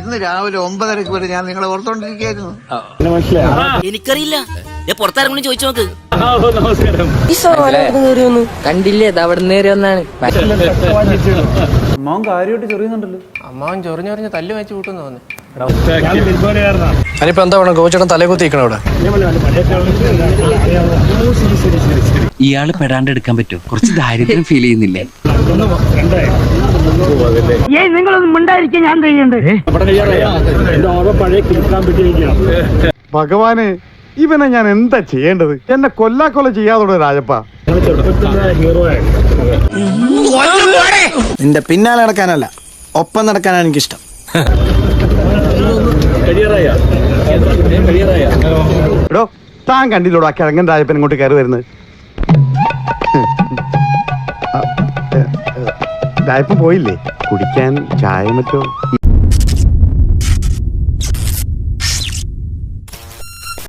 ഇന്ന് രാവിലെ 9:30 വരെ ഞാൻ നിങ്ങളെ ഓർത്തോണ്ടിരിക്കുന്നു. എനിക്കറിയില്ല, പുറത്താരെങ്കിലും ചോദിച്ചു നോക്ക്. കണ്ടില്ലേ, അത് അവിടെ നേരെ ഒന്നാണ്. അമ്മാവൻ കാര്യമായിട്ട് ചെറിയുന്നുണ്ടല്ലോ. അമ്മാവൻ ചൊറിഞ്ഞൊറിഞ്ഞ് തല്ല് വെച്ച് കൂട്ടുന്നു തോന്നുന്നു. അതിനിപ്പോ എന്താ വേണം? ഗോചേട്ടൻ തലകുത്തിക്കണം അവിടെ. ഇയാള് പെടാണ്ട് എടുക്കാൻ പറ്റുമോ? കുറച്ച് ദാരിദ്ര്യം ഫീൽ ചെയ്യുന്നില്ലേ? നിങ്ങളൊന്നും മിണ്ടായിരിക്കും, ഞാൻ ചെയ്യണ്ടേ? ഭഗവാനെ, ഇവനെ ഞാൻ എന്താ ചെയ്യേണ്ടത്? എന്നെ കൊല്ലാക്കൊല ചെയ്യാതോടെ രാജപ്പ. നിന്റെ പിന്നാലെ നടക്കാനല്ല, ഒപ്പം നടക്കാനാണ് എനിക്കിഷ്ടം. എടോ, താൻ കണ്ടില്ലോടോ ആ കിഴങ്ങൻ രാജപ്പൻ ഇങ്ങോട്ട് കയറി വരുന്നത്? രാജപ്പൻ പോയില്ലേ? കുടിക്കാൻ ചായ മറ്റോ?